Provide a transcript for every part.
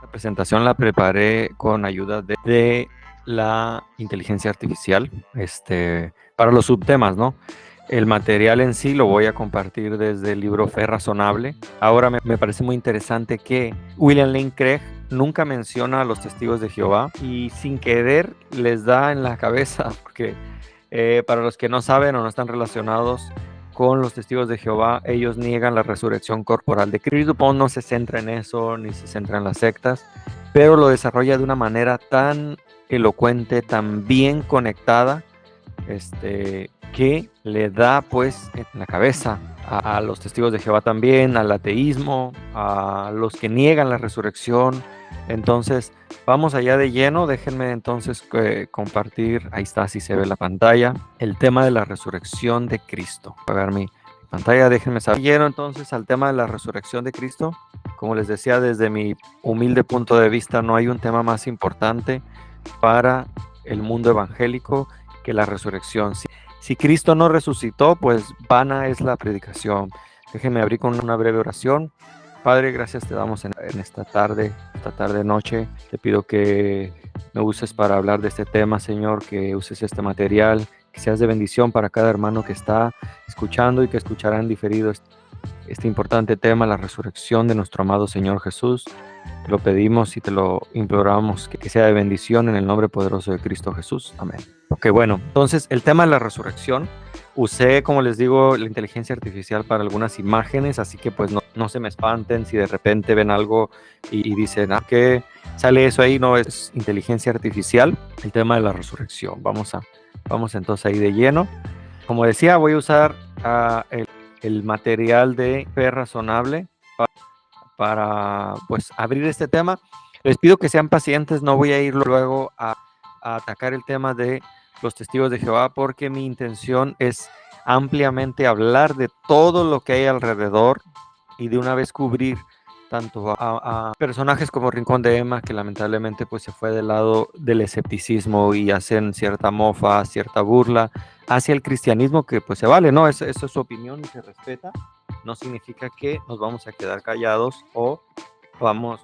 La presentación la preparé con ayuda de la inteligencia artificial, para los subtemas, ¿no? El material en sí lo voy a compartir desde el libro Fe Razonable. Ahora me parece muy interesante que William Lane Craig nunca menciona a los testigos de Jehová y sin querer les da en la cabeza, porque para los que no saben o no están relacionados con los testigos de Jehová, ellos niegan la resurrección corporal de Cristo. No se centra en eso, ni se centra en las sectas, pero lo desarrolla de una manera tan elocuente, tan bien conectada, que le da pues en la cabeza a los testigos de Jehová también, al ateísmo, a los que niegan la resurrección. Entonces, vamos allá de lleno. Déjenme entonces compartir, ahí está, si se ve la pantalla, el tema de la resurrección de Cristo. Voy a apagar mi pantalla, déjenme saber. Lleno entonces al tema de la resurrección de Cristo. Como les decía, desde mi humilde punto de vista, no hay un tema más importante para el mundo evangélico que la resurrección. Si Cristo no resucitó, pues vana es la predicación. Déjenme abrir con una breve oración. Padre, gracias te damos en esta tarde, noche. Te pido que me uses para hablar de este tema, Señor, que uses este material, que seas de bendición para cada hermano que está escuchando y que escuchará en diferido este importante tema, la resurrección de nuestro amado Señor Jesús. Te lo pedimos y te lo imploramos, que sea de bendición en el nombre poderoso de Cristo Jesús. Amén. Ok, bueno, entonces el tema de la resurrección, usé, como les digo, la inteligencia artificial para algunas imágenes, así que pues no se me espanten si de repente ven algo y dicen, ¿qué sale eso ahí? No, es inteligencia artificial, el tema de la resurrección. Vamos entonces ahí de lleno. Como decía, voy a usar el material de Fe Razonable para pues abrir este tema. Les pido que sean pacientes, no voy a ir luego a atacar el tema de los testigos de Jehová, porque mi intención es ampliamente hablar de todo lo que hay alrededor y de una vez cubrir tanto a personajes como Rincón de Emma, que lamentablemente pues se fue del lado del escepticismo y hacen cierta mofa, cierta burla hacia el cristianismo, que pues se vale, ¿no? Esa es su opinión y se respeta. No significa que nos vamos a quedar callados o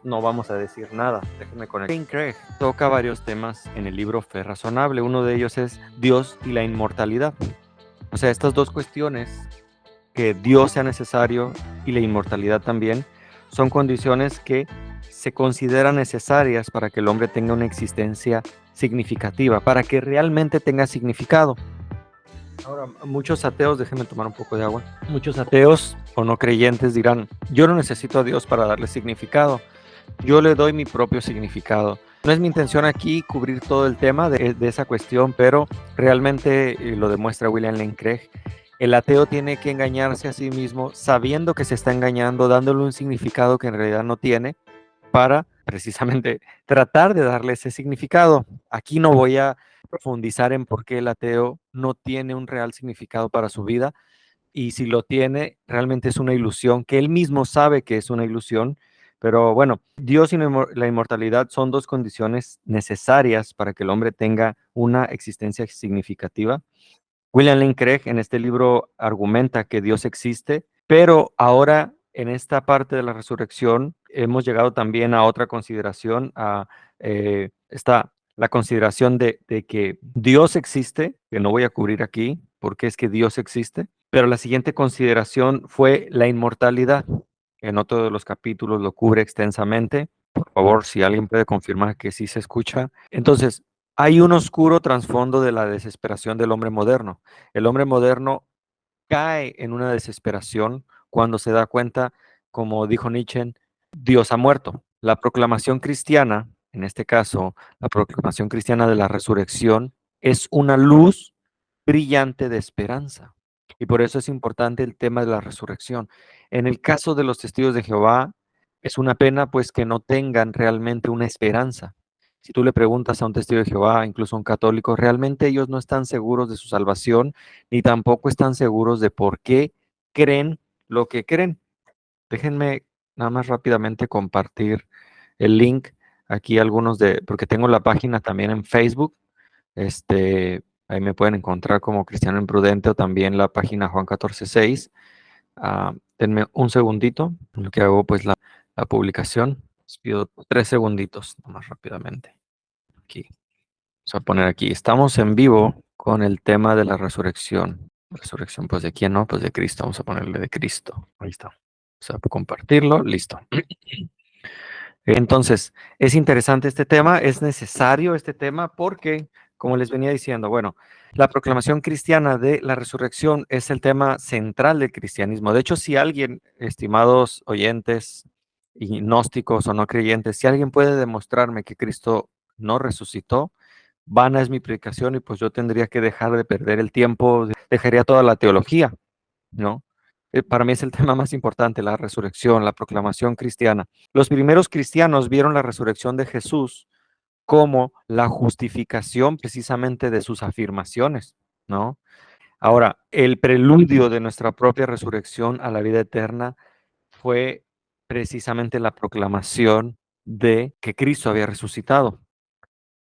no vamos a decir nada. Déjenme conectar. Lane Craig toca varios temas en el libro Fe Razonable. Uno de ellos es Dios y la inmortalidad. O sea, estas dos cuestiones, que Dios sea necesario y la inmortalidad también, son condiciones que se consideran necesarias para que el hombre tenga una existencia significativa, para que realmente tenga significado. Ahora, muchos ateos, déjenme tomar un poco de agua, muchos ateos o no creyentes dirán, yo no necesito a Dios para darle significado, yo le doy mi propio significado. No es mi intención aquí cubrir todo el tema de esa cuestión, pero realmente lo demuestra William Lane Craig. El ateo tiene que engañarse a sí mismo sabiendo que se está engañando, dándole un significado que en realidad no tiene, para precisamente tratar de darle ese significado. Aquí no voy a profundizar en por qué el ateo no tiene un real significado para su vida, y si lo tiene, realmente es una ilusión, que él mismo sabe que es una ilusión. Pero bueno, Dios y la inmortalidad son dos condiciones necesarias para que el hombre tenga una existencia significativa. William Lane Craig en este libro argumenta que Dios existe, pero ahora en esta parte de la resurrección hemos llegado también a otra consideración, está la consideración de que Dios existe, que no voy a cubrir aquí porque es que Dios existe, pero la siguiente consideración fue la inmortalidad. En otro de los capítulos lo cubre extensamente. Por favor, si alguien puede confirmar que sí se escucha. Entonces, hay un oscuro trasfondo de la desesperación del hombre moderno. El hombre moderno cae en una desesperación cuando se da cuenta, como dijo Nietzsche, Dios ha muerto. La proclamación cristiana, en este caso, la proclamación cristiana de la resurrección, es una luz brillante de esperanza. Y por eso es importante el tema de la resurrección. En el caso de los testigos de Jehová, es una pena pues que no tengan realmente una esperanza. Si tú le preguntas a un testigo de Jehová, incluso a un católico, realmente ellos no están seguros de su salvación, ni tampoco están seguros de por qué creen lo que creen. Déjenme nada más rápidamente compartir el link aquí, porque tengo la página también en Facebook. Ahí me pueden encontrar como Cristiano Imprudente, o también la página Juan 14:6. Denme un segundito, lo que hago pues la publicación. Les pido 3 segunditos, más rápidamente. Aquí. Vamos a poner aquí. Estamos en vivo con el tema de la resurrección. Resurrección, pues ¿de quién no? Pues de Cristo. Vamos a ponerle de Cristo. Ahí está. Vamos a compartirlo. Listo. Entonces, es interesante este tema, es necesario este tema porque, como les venía diciendo, bueno, la proclamación cristiana de la resurrección es el tema central del cristianismo. De hecho, si alguien, estimados oyentes, y gnósticos o no creyentes, si alguien puede demostrarme que Cristo no resucitó, vana es mi predicación y pues yo tendría que dejar de perder el tiempo, dejaría toda la teología, ¿no? Para mí es el tema más importante, la resurrección, la proclamación cristiana. Los primeros cristianos vieron la resurrección de Jesús como la justificación precisamente de sus afirmaciones, ¿no? Ahora, el preludio de nuestra propia resurrección a la vida eterna fue precisamente la proclamación de que Cristo había resucitado.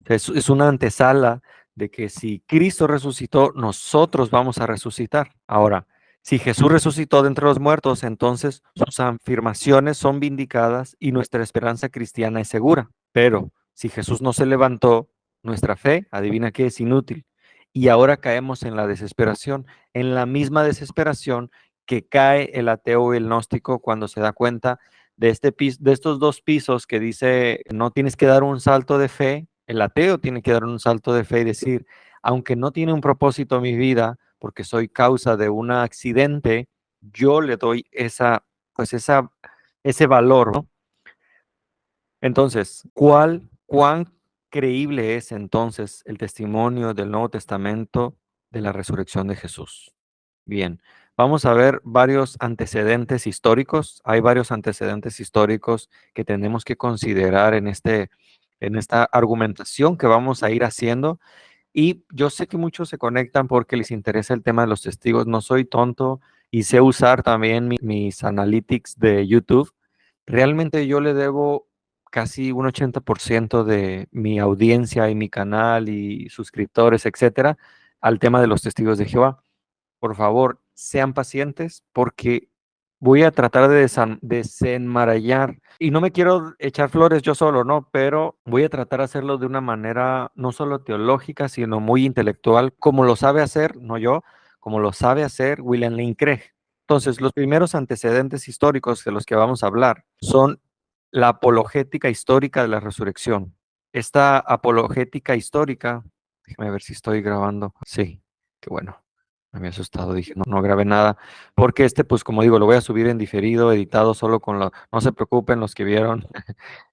Es una antesala de que si Cristo resucitó, nosotros vamos a resucitar. Ahora, si Jesús resucitó de entre los muertos, entonces sus afirmaciones son vindicadas y nuestra esperanza cristiana es segura. Pero si Jesús no se levantó, nuestra fe, adivina qué, es inútil. Y ahora caemos en la desesperación, en la misma desesperación que cae el ateo y el gnóstico cuando se da cuenta de, de estos dos pisos que dice, no tienes que dar un salto de fe. El ateo tiene que dar un salto de fe y decir, aunque no tiene un propósito en mi vida, porque soy causa de un accidente, yo le doy ese valor, ¿no? Entonces, cuán creíble es entonces el testimonio del Nuevo Testamento de la resurrección de Jesús? Bien, vamos a ver varios antecedentes históricos. Hay varios antecedentes históricos que tenemos que considerar en esta argumentación que vamos a ir haciendo. Y yo sé que muchos se conectan porque les interesa el tema de los testigos. No soy tonto y sé usar también mis analytics de YouTube. Realmente yo le debo casi un 80% de mi audiencia y mi canal y suscriptores, etcétera, al tema de los testigos de Jehová. Por favor, sean pacientes porque voy a tratar de desenmarañar. Y no me quiero echar flores yo solo, ¿no? Pero voy a tratar de hacerlo de una manera no solo teológica, sino muy intelectual, como lo sabe hacer, no yo, como lo sabe hacer William Lane Craig. Entonces, los primeros antecedentes históricos de los que vamos a hablar son la apologética histórica de la resurrección. Esta apologética histórica, déjame ver si estoy grabando. Sí, qué bueno. Me había asustado, dije, no, no grabé nada, porque pues como digo, lo voy a subir en diferido, editado solo con no se preocupen los que vieron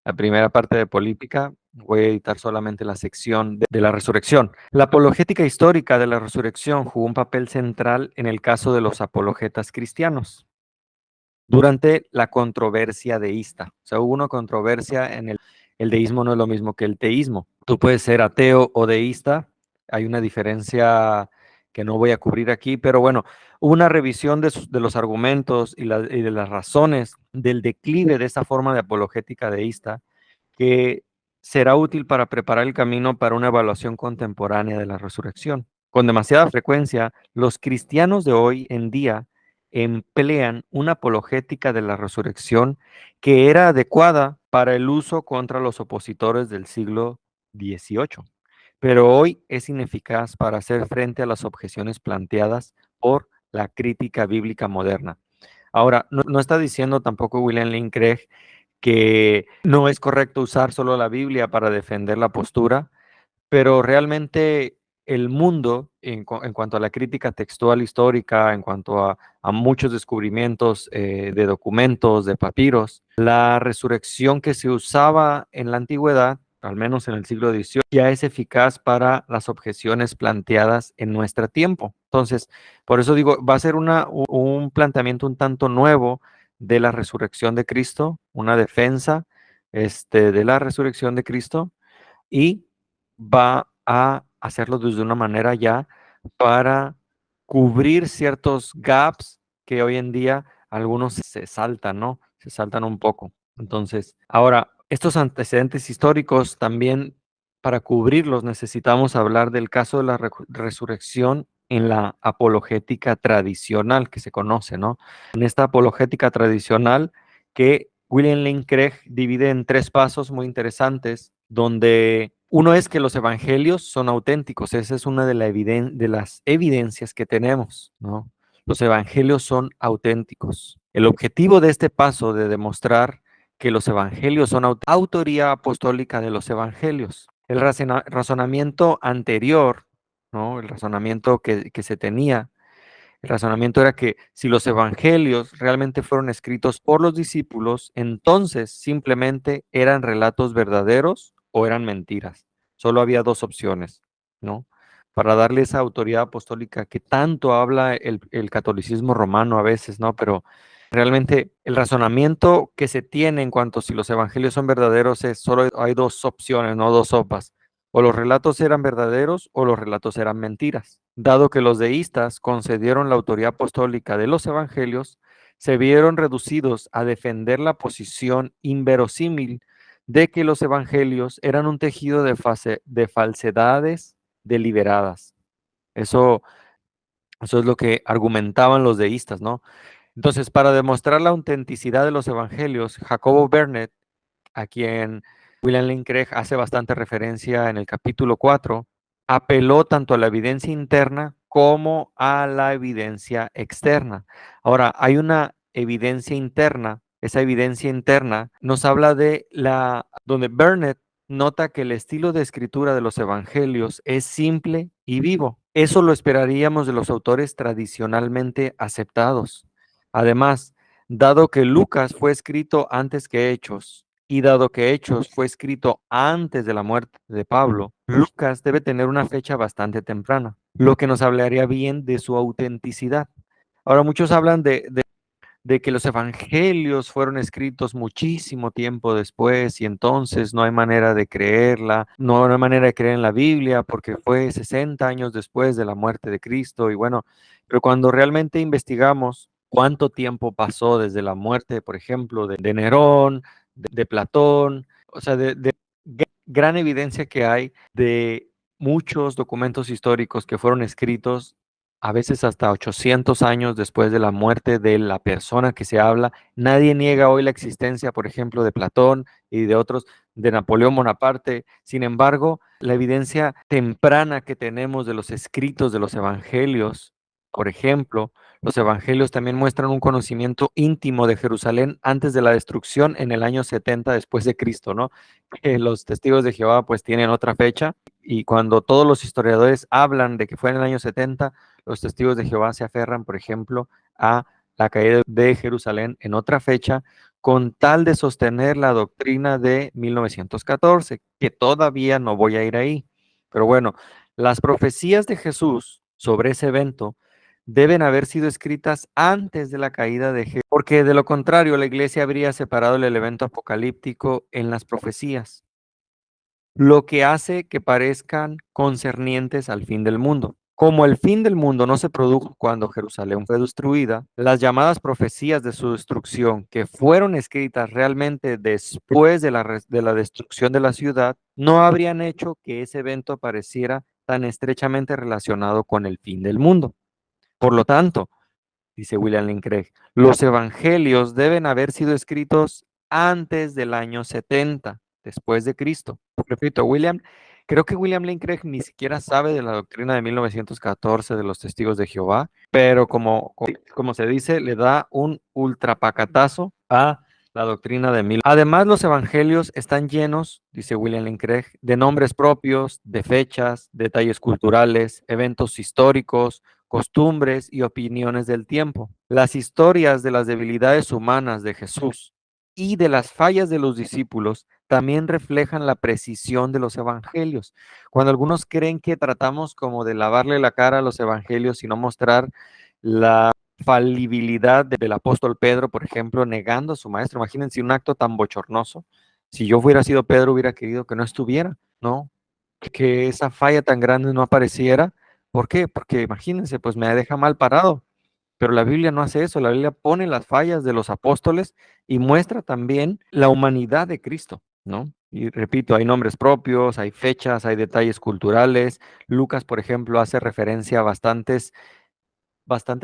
la primera parte de política, voy a editar solamente la sección de la resurrección. La apologética histórica de la resurrección jugó un papel central en el caso de los apologetas cristianos durante la controversia deísta. O sea, hubo una controversia en el deísmo no es lo mismo que el teísmo. Tú puedes ser ateo o deísta, hay una diferencia que no voy a cubrir aquí, pero bueno, hubo una revisión de los argumentos y de las razones del declive de esta forma de apologética deísta que será útil para preparar el camino para una evaluación contemporánea de la resurrección. Con demasiada frecuencia, los cristianos de hoy en día emplean una apologética de la resurrección que era adecuada para el uso contra los opositores del siglo XVIII, pero hoy es ineficaz para hacer frente a las objeciones planteadas por la crítica bíblica moderna. Ahora, no está diciendo tampoco William Lane Craig que no es correcto usar solo la Biblia para defender la postura, pero realmente el mundo, en cuanto a la crítica textual histórica, en cuanto a muchos descubrimientos de documentos, de papiros, la resurrección que se usaba en la antigüedad, al menos en el siglo XVIII, ya es eficaz para las objeciones planteadas en nuestro tiempo. Entonces, por eso digo, va a ser un planteamiento un tanto nuevo de la resurrección de Cristo, una defensa de la resurrección de Cristo y va a hacerlo desde una manera ya para cubrir ciertos gaps que hoy en día algunos se saltan, ¿no? Se saltan un poco. Entonces, ahora, estos antecedentes históricos también, para cubrirlos, necesitamos hablar del caso de la resurrección en la apologética tradicional que se conoce, ¿no? En esta apologética tradicional que William Lane Craig divide en 3 pasos muy interesantes, donde uno es que los evangelios son auténticos. Esa es una de las evidencias que tenemos, ¿no? Los evangelios son auténticos. El objetivo de este paso de demostrar que los evangelios son autoría apostólica de los evangelios. El razonamiento anterior, ¿no? El razonamiento que se tenía, el razonamiento era que si los evangelios realmente fueron escritos por los discípulos, entonces simplemente eran relatos verdaderos o eran mentiras. Solo había 2 opciones, ¿no? Para darle esa autoridad apostólica que tanto habla el catolicismo romano a veces, ¿no? Pero realmente el razonamiento que se tiene en cuanto a si los evangelios son verdaderos es solo hay 2 opciones, no 2 sopas. O los relatos eran verdaderos o los relatos eran mentiras. Dado que los deístas concedieron la autoría apostólica de los evangelios, se vieron reducidos a defender la posición inverosímil de que los evangelios eran un tejido de falsedades deliberadas. Eso, eso es lo que argumentaban los deístas, ¿no? Entonces, para demostrar la autenticidad de los evangelios, Jacobo Vernet, a quien William Lane Craig hace bastante referencia en el capítulo 4, apeló tanto a la evidencia interna como a la evidencia externa. Ahora, hay una evidencia interna, esa evidencia interna nos habla donde Vernet nota que el estilo de escritura de los evangelios es simple y vivo. Eso lo esperaríamos de los autores tradicionalmente aceptados. Además, dado que Lucas fue escrito antes que Hechos, y dado que Hechos fue escrito antes de la muerte de Pablo, Lucas debe tener una fecha bastante temprana, lo que nos hablaría bien de su autenticidad. Ahora, muchos hablan de que los evangelios fueron escritos muchísimo tiempo después y entonces no hay manera de creerla, no hay manera de creer en la Biblia porque fue 60 años después de la muerte de Cristo y bueno, pero cuando realmente investigamos cuánto tiempo pasó desde la muerte, por ejemplo, de Nerón, de Platón, o sea, de gran evidencia que hay de muchos documentos históricos que fueron escritos a veces hasta 800 años después de la muerte de la persona que se habla. Nadie niega hoy la existencia, por ejemplo, de Platón y de otros, de Napoleón Bonaparte. Sin embargo, la evidencia temprana que tenemos de los escritos de los evangelios, por ejemplo, los evangelios también muestran un conocimiento íntimo de Jerusalén antes de la destrucción en el año 70 después de Cristo, ¿no? Los testigos de Jehová pues tienen otra fecha y cuando todos los historiadores hablan de que fue en el año 70, los testigos de Jehová se aferran, por ejemplo, a la caída de Jerusalén en otra fecha, con tal de sostener la doctrina de 1914, que todavía no voy a ir ahí. Pero bueno, las profecías de Jesús sobre ese evento deben haber sido escritas antes de la caída de Jesús, porque de lo contrario la iglesia habría separado el evento apocalíptico en las profecías, lo que hace que parezcan concernientes al fin del mundo. Como el fin del mundo no se produjo cuando Jerusalén fue destruida, las llamadas profecías de su destrucción, que fueron escritas realmente después de la destrucción de la ciudad, no habrían hecho que ese evento pareciera tan estrechamente relacionado con el fin del mundo. Por lo tanto, dice William Lane Craig, los evangelios deben haber sido escritos antes del año 70, después de Cristo. Repito, creo que William Lane Craig ni siquiera sabe de la doctrina de 1914 de los testigos de Jehová, pero como se dice, le da un ultrapacatazo a la doctrina de mil. Además, los evangelios están llenos, dice William Lane Craig, de nombres propios, de fechas, detalles culturales, eventos históricos, costumbres y opiniones del tiempo. Las historias de las debilidades humanas de Jesús y de las fallas de los discípulos también reflejan la precisión de los evangelios. Cuando algunos creen que tratamos como de lavarle la cara a los evangelios y no mostrar la falibilidad del apóstol Pedro, por ejemplo, negando a su maestro. Imagínense un acto tan bochornoso. Si yo hubiera sido Pedro, hubiera querido que no estuviera, ¿no? Que esa falla tan grande no apareciera. ¿Por qué? Porque imagínense, pues me deja mal parado. Pero la Biblia no hace eso. La Biblia pone las fallas de los apóstoles y muestra también la humanidad de Cristo, ¿no? Y repito, hay nombres propios, hay fechas, hay detalles culturales. Lucas, por ejemplo, hace referencia a bastantes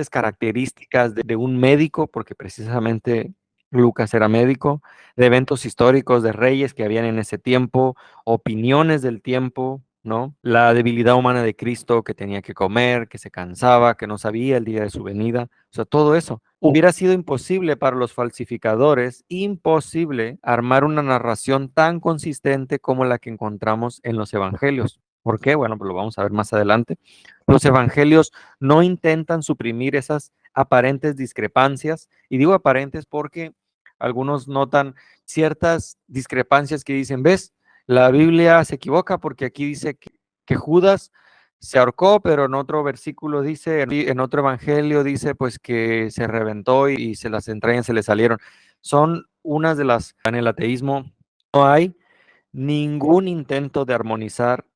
características de un médico, porque precisamente Lucas era médico, de eventos históricos de reyes que habían en ese tiempo, opiniones del tiempo, ¿no? La debilidad humana de Cristo, que tenía que comer, que se cansaba, que no sabía el día de su venida, o sea, todo eso. Hubiera sido imposible para los falsificadores, imposible armar una narración tan consistente como la que encontramos en los evangelios. ¿Por qué? Bueno, pues lo vamos a ver más adelante. Los evangelios no intentan suprimir esas aparentes discrepancias, y digo aparentes porque algunos notan ciertas discrepancias que dicen, ¿ves? La Biblia se equivoca porque aquí dice que Judas se ahorcó, pero en otro versículo dice, en otro evangelio dice pues que se reventó y se las entrañas se le salieron. Son unas de las, en el ateísmo no hay ningún intento de armonizar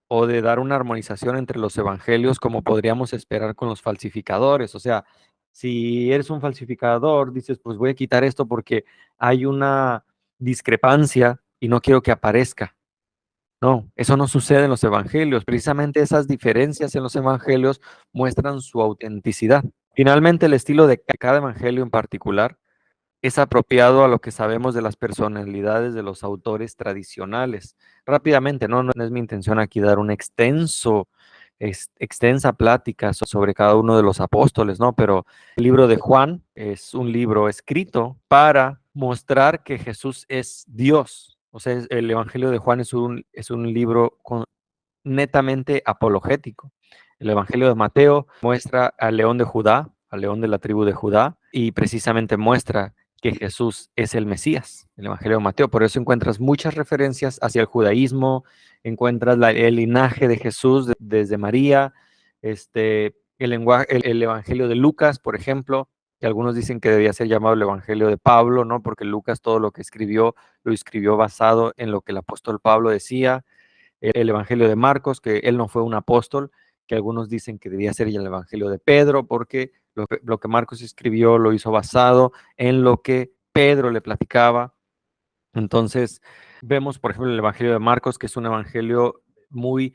o de dar una armonización entre los evangelios como podríamos esperar con los falsificadores. O sea, si eres un falsificador, dices, pues voy a quitar esto porque hay una discrepancia y no quiero que aparezca. No, eso no sucede en los evangelios. Precisamente esas diferencias en los evangelios muestran su autenticidad. Finalmente, el estilo de cada evangelio en particular es apropiado a lo que sabemos de las personalidades de los autores tradicionales. Rápidamente, no es mi intención aquí dar un extensa plática sobre cada uno de los apóstoles, ¿no? Pero el libro de Juan es un libro escrito para mostrar que Jesús es Dios. O sea, el Evangelio de Juan es un libro netamente apologético. El Evangelio de Mateo muestra al león de Judá, al león de la tribu de Judá, y precisamente muestra que Jesús es el Mesías, el Evangelio de Mateo. Por eso encuentras muchas referencias hacia el judaísmo, encuentras el linaje de Jesús desde María, el Evangelio de Lucas, por ejemplo, que algunos dicen que debía ser llamado el Evangelio de Pablo, ¿no? Porque Lucas todo lo que escribió, lo escribió basado en lo que el apóstol Pablo decía. El Evangelio de Marcos, que él no fue un apóstol, que algunos dicen que debía ser el Evangelio de Pedro, porque lo que Marcos escribió lo hizo basado en lo que Pedro le platicaba. Entonces, vemos, por ejemplo, el Evangelio de Marcos, que es un evangelio muy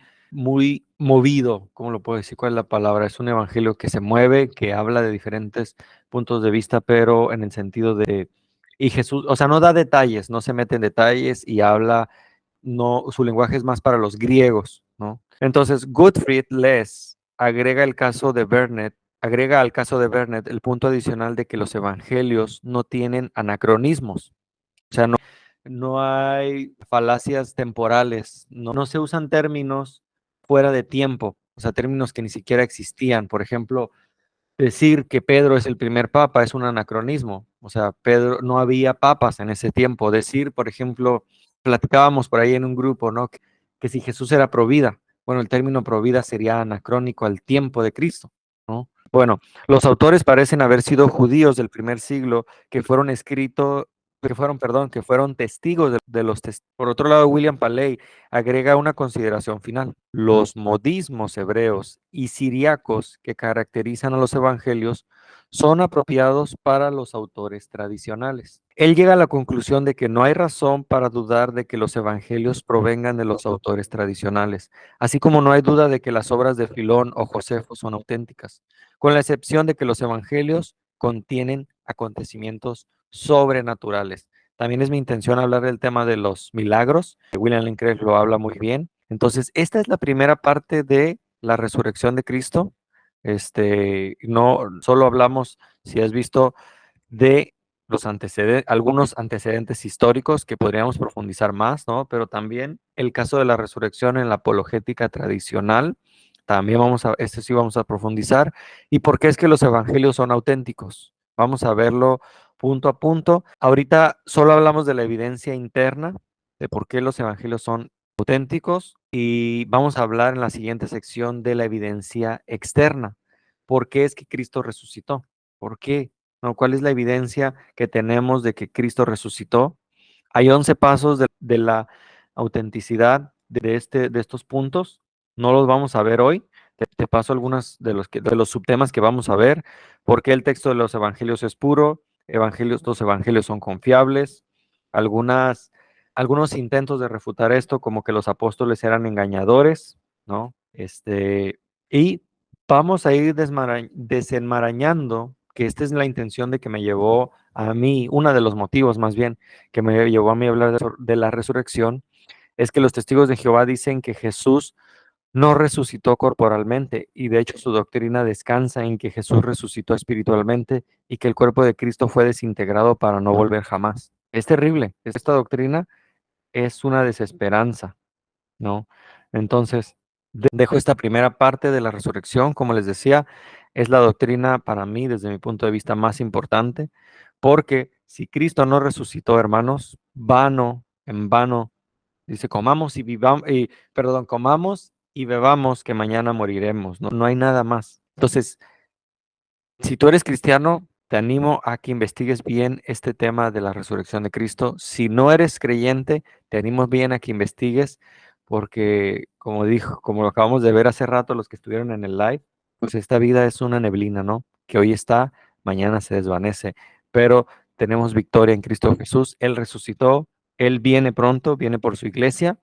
movido, ¿cómo lo puedo decir? ¿Cuál es la palabra? Es un evangelio que se mueve, que habla de diferentes puntos de vista, pero en el sentido de, y Jesús, o sea, no da detalles, no se mete en detalles y habla, no, su lenguaje es más para los griegos, ¿no? Entonces, Gottfried Less agrega al caso de Vernet el punto adicional de que los evangelios no tienen anacronismos. O sea, no hay falacias temporales, no se usan términos fuera de tiempo, o sea, términos que ni siquiera existían. Por ejemplo, decir que Pedro es el primer papa es un anacronismo, o sea, Pedro, no había papas en ese tiempo. Decir, por ejemplo, platicábamos por ahí en un grupo, ¿no? Que si Jesús era provida, bueno, el término provida sería anacrónico al tiempo de Cristo, ¿no? Bueno, los autores parecen haber sido judíos del primer siglo que fueron testigos de los testigos. Por otro lado, William Paley agrega una consideración final. Los modismos hebreos y siriacos que caracterizan a los evangelios son apropiados para los autores tradicionales. Él llega a la conclusión de que no hay razón para dudar de que los evangelios provengan de los autores tradicionales, así como no hay duda de que las obras de Filón o Josefo son auténticas, con la excepción de que los evangelios contienen acontecimientos sobrenaturales. También es mi intención hablar del tema de los milagros. William Lane Craig lo habla muy bien. Entonces, esta es la primera parte de la resurrección de Cristo. No solo hablamos, si has visto, de los antecedentes, algunos antecedentes históricos que podríamos profundizar más, ¿no? Pero también el caso de la resurrección en la apologética tradicional, también sí vamos a profundizar. ¿Y por qué es que los evangelios son auténticos? Vamos a verlo punto a punto. Ahorita solo hablamos de la evidencia interna, de por qué los evangelios son auténticos, y vamos a hablar en la siguiente sección de la evidencia externa. ¿Por qué es que Cristo resucitó? ¿Por qué? ¿No? ¿Cuál es la evidencia que tenemos de que Cristo resucitó? Hay 11 pasos de la autenticidad de estos puntos. No los vamos a ver hoy. Te paso algunos de los subtemas que vamos a ver. ¿Por qué el texto de los evangelios es puro? Los evangelios son confiables. Algunos intentos de refutar esto, como que los apóstoles eran engañadores, ¿no? Y vamos a ir desenmarañando, que esta es la intención de que me llevó a mí, uno de los motivos más bien que me llevó a mí a hablar de la resurrección, es que los testigos de Jehová dicen que Jesús no resucitó corporalmente y de hecho su doctrina descansa en que Jesús resucitó espiritualmente y que el cuerpo de Cristo fue desintegrado para no volver jamás. Es terrible. Esta doctrina es una desesperanza, ¿no? Entonces, dejo esta primera parte de la resurrección, como les decía, es la doctrina para mí, desde mi punto de vista, más importante, porque si Cristo no resucitó, hermanos, vano, en vano, dice, comamos y vivamos, perdón, comamos y bebamos que mañana moriremos, ¿no? No hay nada más. Entonces, si tú eres cristiano, te animo a que investigues bien este tema de la resurrección de Cristo. Si no eres creyente, te animo bien a que investigues, porque como lo acabamos de ver hace rato los que estuvieron en el live, pues esta vida es una neblina, ¿no? Que hoy está, mañana se desvanece, pero tenemos victoria en Cristo Jesús. Él resucitó, Él viene pronto, viene por su iglesia,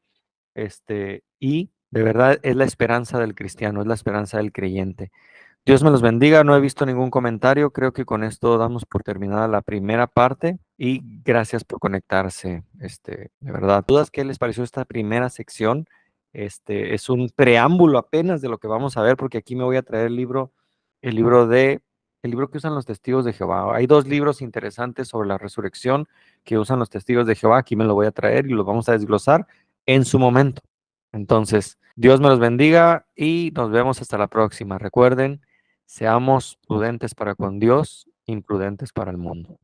y de verdad es la esperanza del cristiano, es la esperanza del creyente. Dios me los bendiga, no he visto ningún comentario, creo que con esto damos por terminada la primera parte y gracias por conectarse, de verdad. ¿Dudas qué les pareció esta primera sección? Es un preámbulo apenas de lo que vamos a ver, porque aquí me voy a traer el libro de, el libro que usan los testigos de Jehová. Hay dos libros interesantes sobre la resurrección que usan los testigos de Jehová, aquí me lo voy a traer y los vamos a desglosar en su momento. Entonces, Dios me los bendiga y nos vemos hasta la próxima. Recuerden, seamos prudentes para con Dios, imprudentes para el mundo.